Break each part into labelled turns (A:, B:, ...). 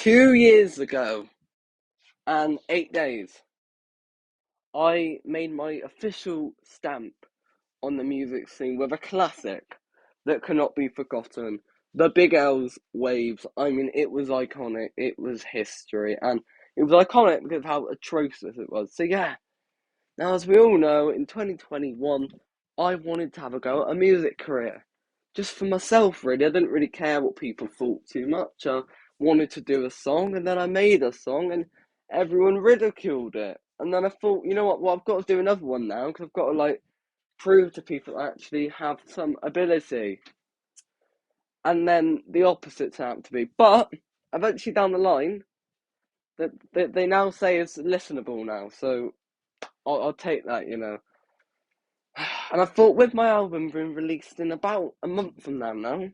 A: 2 years ago and 8 days, I made my official stamp on the music scene with a classic that cannot be forgotten. The Big L's Waves. I mean, it was iconic. It was history, and it was iconic because of how atrocious it was. So yeah. Now, as we all know, in 2021, I wanted to have a go at a music career. Just for myself, really. I didn't really care what people thought too much. I wanted to do a song, and then I made a song, and everyone ridiculed it. And then I thought, you know what? Well, I've got to do another one now, because I've got to, prove to people I actually have some ability. And then the opposite turned out to be. But, eventually down the line, that they now say it's listenable now, so I'll take that, you know. And I thought, with my album being released in about a month from now,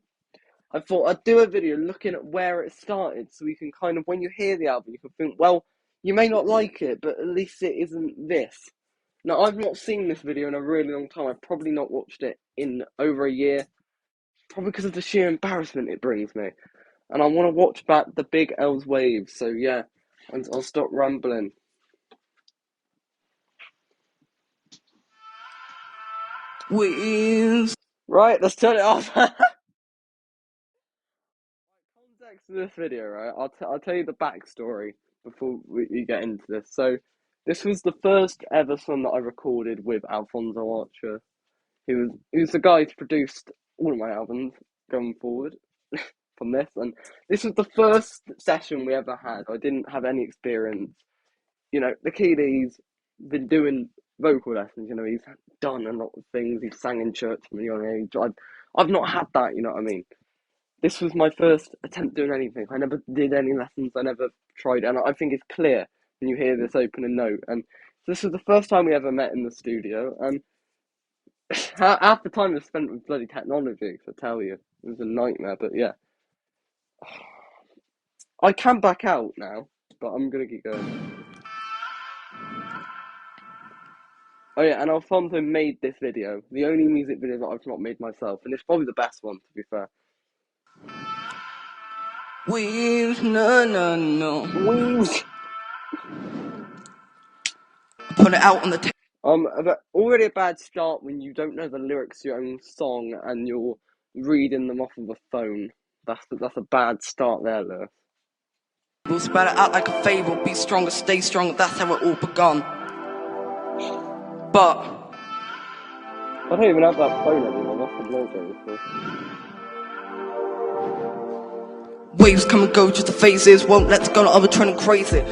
A: I thought I'd do a video looking at where it started, so you can kind of, when you hear the album, you can think, well, you may not like it, but at least it isn't this. Now, I've not seen this video in a really long time. I've probably not watched it in over a year, probably because of the sheer embarrassment it brings me. And I want to watch back the Big L's Waves, so yeah, and I'll stop rambling. Waves. Right, let's turn it off. Context of this video, right? I'll tell you the backstory before we get into this. So, this was the first ever song that I recorded with Alfonso Archer, who's the guy who produced all of my albums going forward from this, and this was the first session we ever had. I didn't have any experience. You know, the kid, he's been doing vocal lessons. You know, he's done a lot of things. He's sang in church from a young age. I've not had that. You know what I mean? This was my first attempt doing anything. I never did any lessons. I never tried, and I think it's clear when you hear this opening note. And this was the first time we ever met in the studio, and half the time was spent with bloody technology. I tell you, it was a nightmare. But yeah, I can back out now, but I'm gonna keep going. Oh yeah, and Alfonso made this video, the only music video that I've not made myself, and it's probably the best one, to be fair. Waves, no. Waves. Put it out on the already a bad start when you don't know the lyrics to your own song and you're reading them off of a phone. That's a bad start there, Lewis. We'll spell it out like a fable. Be stronger, stay strong. That's how it all begun. But I don't even have that phone anymore. That's the logo. Waves come and go, just the phases. Won't let go, I'm turning crazy.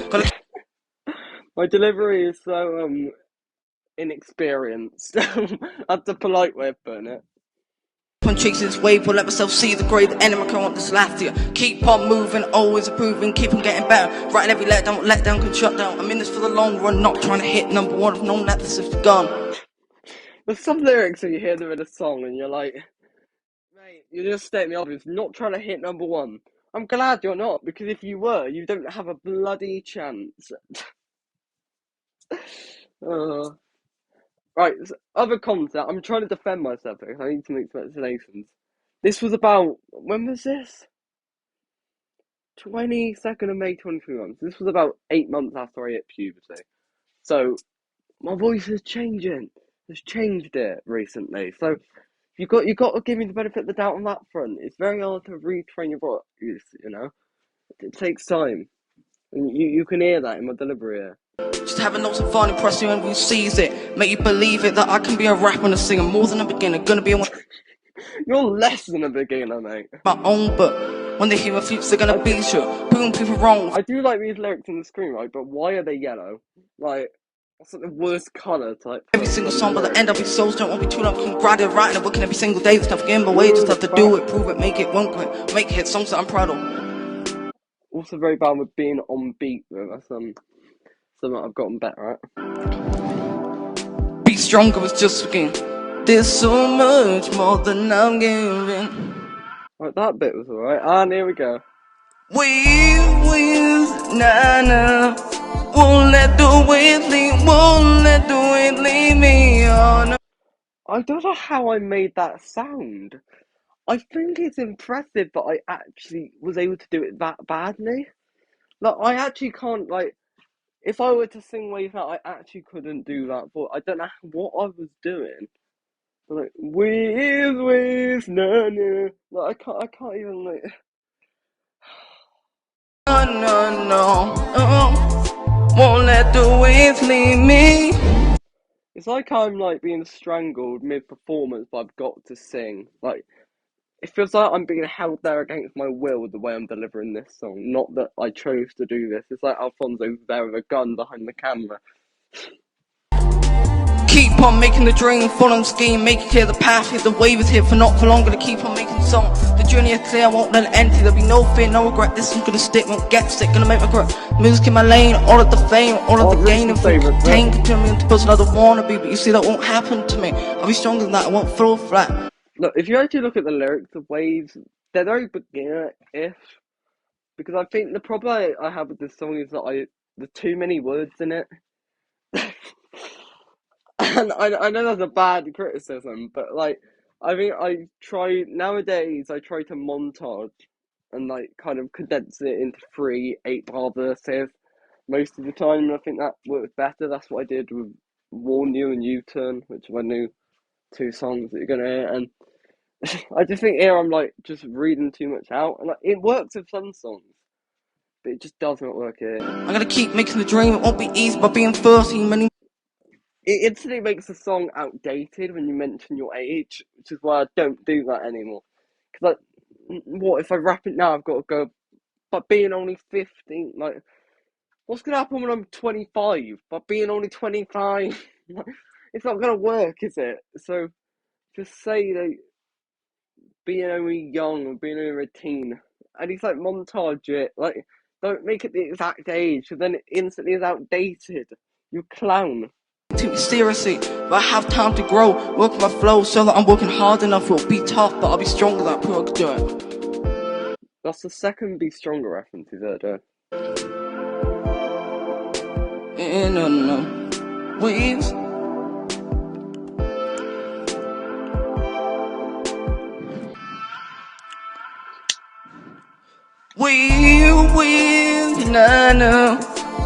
A: My delivery is so inexperienced. That's the polite way of putting it. Keep on chasing this wave, we'll let myself see the grade. The enemy can't want this last year. Keep on moving, always improving, keep on getting better. Writing every let down can shut down. I'm in this for the long run, not trying to hit number one. I've known that this is gone. There's some lyrics when you hear them in a song and you're like, mate, you're just stating the obvious, not trying to hit number one. I'm glad you're not, because if you were, you don't have a bloody chance. Right, so other concept. I'm trying to defend myself because I need to make some explanations. This was about, when was this? 22nd of May 2021. This was about 8 months after I hit puberty. So, my voice is changing. It's changed it recently. So, you got to give me the benefit of the doubt on that front. It's very hard to retrain your voice, you know? It takes time. And you can hear that in my delivery here. Just having lots of fun, impress you and who sees it. Make you believe it, that I can be a rapper and a singer. More than a beginner, gonna be a one. You're less than a beginner, mate. My own, but when they hear my flutes, they're gonna be sure. Proving people wrong. I do like these lyrics in the screen, right? But why are they yellow? Like, that's like the worst colour type. Every single song, by the end, I'll be souls, don't want to be too long. Can grad writing and working every single day. There's nothing in my way, just have to do it, prove it, make it, won't quit. Make hit songs that I'm proud of. Also very bad with being on beat, though. That's something I've gotten better at. Be stronger was just begin. There's so much more than I'm giving. Right, that bit was alright. And here we go. Nah. Won't let the wind leave me on. I don't know how I made that sound. I think it's impressive that I actually was able to do it that badly. Like, I actually can't, like, if I were to sing Waves Now, I actually couldn't do that, but I don't know what I was doing. Like, waves, na na. Like, I can't even, like.
B: No, no, no, won't let the waves leave me.
A: It's like I'm, like, being strangled mid-performance, but I've got to sing. Like, it feels like I'm being held there against my will the way I'm delivering this song. Not that I chose to do this. It's like Alfonso's there with a gun behind the camera.
B: Keep on making the dream, follow the scheme, make it clear the path is the wave is here for not for long. Gonna keep on making the song. The journey is clear, I won't let it end. There'll be no fear, no regret. This is gonna stick, won't get sick. Gonna make my grip. Music in my lane, all of the fame, all of the gain. If we contain, continue to push another wannabe, but you see that won't happen to me. I'll be stronger than that. I won't fall flat.
A: Look, if you actually look at the lyrics of Waves, they're very beginner-ish. Because I think the problem I have with this song is that there's too many words in it. And I know that's a bad criticism, but like I think nowadays I try to montage and like kind of condense it into 3 8-bar verses most of the time, and I think that works better. That's what I did with Warn You and U-Turn, which are my new 2 songs that you're gonna hear, and I just think here I'm like just reading too much out, and like it works with some songs, but it just does not work here.
B: I'm gonna keep making the dream, it won't be easy by being thirsty. Many
A: It instantly makes the song outdated when you mention your age, which is why I don't do that anymore. Because, like, what if I rap it now? I've got to go, but being only 15, like, what's going to happen when I'm 25? But being only 25, it's not going to work, is it? So, just say, like, being only young or being only a teen, and he's like, montage it, like, don't make it the exact age, so then it instantly is outdated. You clown.
B: Take me seriously, but I have time to grow. Work my flow so that I'm working hard enough. It'll be tough, but I'll be stronger than I could do it.
A: That's the second Be Stronger reference he's heard.
B: No. Waves. Wind, no.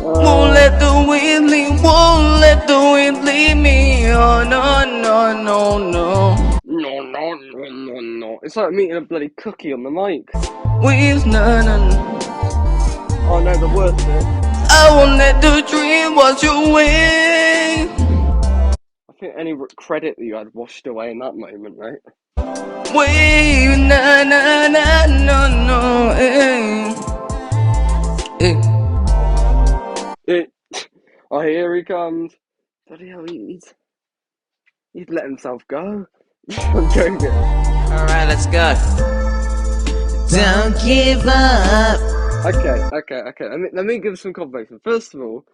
B: Won't let the wind leave, won't let the wind leave me. Oh, no, no, no, no.
A: No. It's like I'm eating a bloody cookie on the mic.
B: Waves, no.
A: Oh no, the worst bit.
B: I won't let the dream wash away.
A: I think any credit that you had washed away in that moment, right?
B: Wave, no.
A: Oh, here he comes. Bloody hell, he's let himself go. I'm joking.
B: Alright, let's go. Don't give up.
A: Okay. Let me give some confirmation. First of all,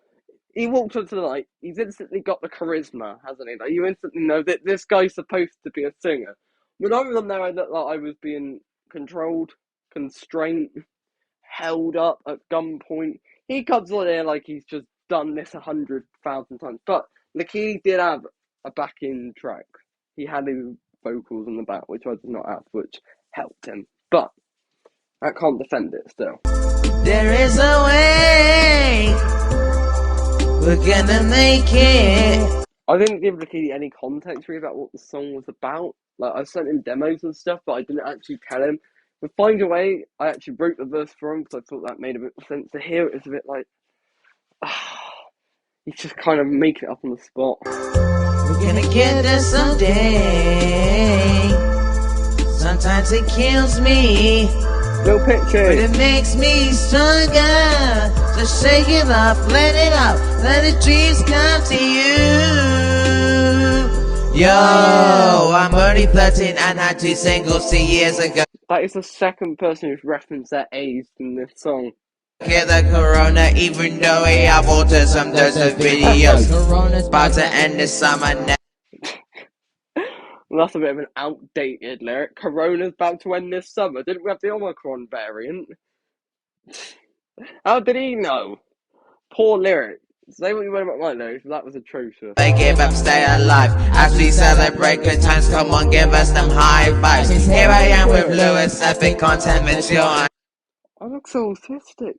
A: he walked onto the light. He's instantly got the charisma, hasn't he? Like, you instantly know that this guy's supposed to be a singer. When I was on there, I looked like I was being controlled, constrained, held up at gunpoint. He comes on here like he's just done this 100,000 times. But Lakini did have a backing track. He had his vocals on the back, which I did not have, which helped him. But I can't defend it still.
B: There is a way. We're gonna make it.
A: I didn't give Lakini any context really about what the song was about. Like, I sent him demos and stuff, but I didn't actually tell him. With Find Your Way, I actually wrote the verse for him because I thought that made a bit of sense. To hear it was a bit like, he's just kind of making it up on the spot.
B: We're gonna get there someday. Sometimes it kills me.
A: No picture.
B: But it makes me stronger. So shake it off, let it out. Let the dreams come to you. Yo, I'm only 13 and had 2 singles 2 years ago.
A: That is the second person who's referenced their age in this song.
B: Get the corona, even though we have autism, there's a videos. Corona's about to end this summer now.
A: Well, that's a bit of an outdated lyric. Corona's about to end this summer. Didn't we have the Omicron variant? How did he know? Poor lyric. Say what you want about my lyrics, but that was atrocious.
B: They give up, stay alive. As we celebrate good times, come on, give us them high vibes. Here I am with Lewis, epic content material.
A: I look so autistic.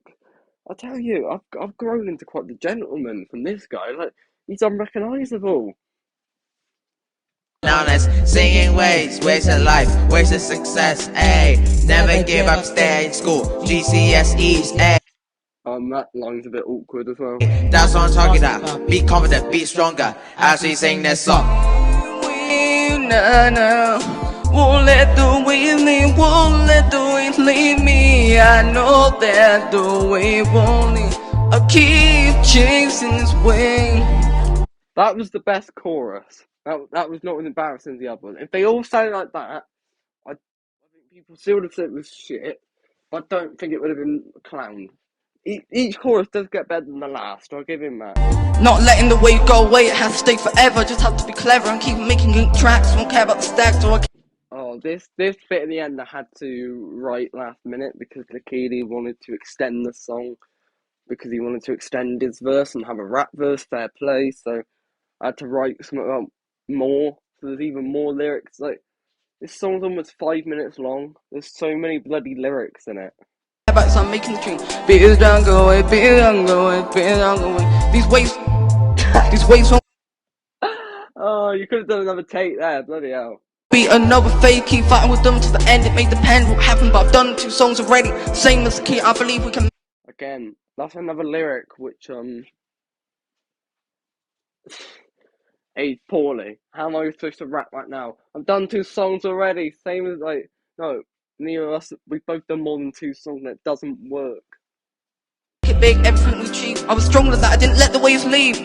A: I tell you, I've grown into quite the gentleman from this guy. Like he's unrecognisable.
C: Known as singing ways of life, ways of success, ayy. Never give up, stay in school, GCSEs, ayy.
A: That line's a bit awkward as well.
C: That's what I'm talking about. Be confident, be stronger as we sing this song.
B: Won't let the wind leave, won't let the wind leave me. I know that the wave won't leave. I keep chasing this wave.
A: That was the best chorus. That was not as embarrassing as the other one. If they all sounded like that, I think people still would have said it was shit. But I don't think it would have been clowned. Each chorus does get better than the last. I'll give him that.
B: Not letting the wave go away, it has to stay forever. Just have to be clever and keep making good tracks. Won't care about the stacks or
A: Oh, this bit at the end I had to write last minute because Lakini wanted to extend the song because he wanted to extend his verse and have a rap verse, fair play. So I had to write something about more. So there's even more lyrics. Like this song's almost 5 minutes long. There's so many bloody lyrics in it.
B: so I'm making the tune. Be it down, go away, be it down, go away, be it down, go away. These waves won't
A: Oh, you could have done another take there, bloody hell.
B: be another fake. Keep fighting with them to the end. It may depend what happened, but I've done 2 songs already. Same as the key, I believe we can.
A: Again, that's another lyric which aged poorly. How am I supposed to rap right now? I've done 2 songs already. Same as like no, neither of us. We've both done more than 2 songs, and it doesn't work.
B: It big, everything we achieve. I was stronger than that. I didn't let the waves leave.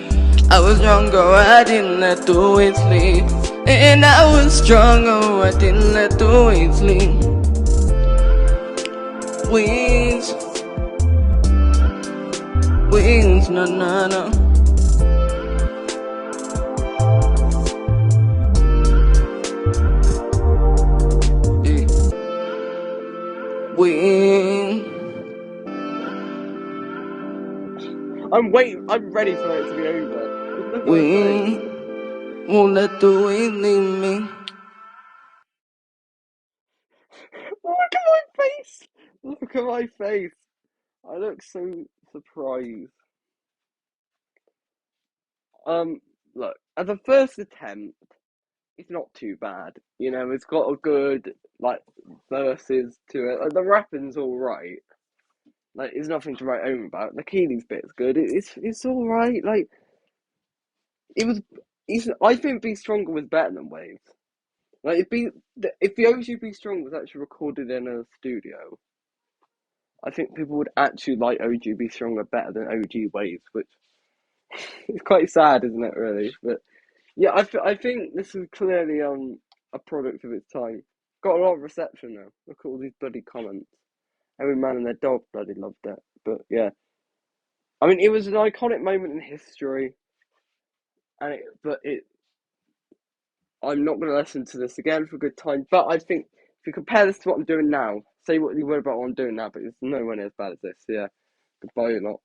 B: I was younger, I didn't let the waves leave. And I was stronger, I didn't let the waves leave. Wings, wings, na na na. Wings.
A: I'm ready for it to be over.
B: We won't let the wind leave me.
A: Look at my face! Look at my face! I look so surprised. Look, as a first attempt, it's not too bad. You know, it's got a good like verses to it. Like, the rapping's all right. Like, there's nothing to write home about. The Keely's bit's good. It's all right. Like, it was. I think Be Stronger was better than Waves. Like, if the OG Be Strong was actually recorded in a studio, I think people would actually like OG Be Stronger better than OG Waves, which is quite sad, isn't it? Really, but yeah, I think this is clearly a product of its time. Got a lot of reception though. Look at all these bloody comments. Every man and their dog bloody loved it. But yeah, I mean, it was an iconic moment in history, and I'm not going to listen to this again for a good time. But I think if you compare this to what I'm doing now, say what you would about what I'm doing now, but it's nowhere near as bad as this. Yeah, goodbye, a lot.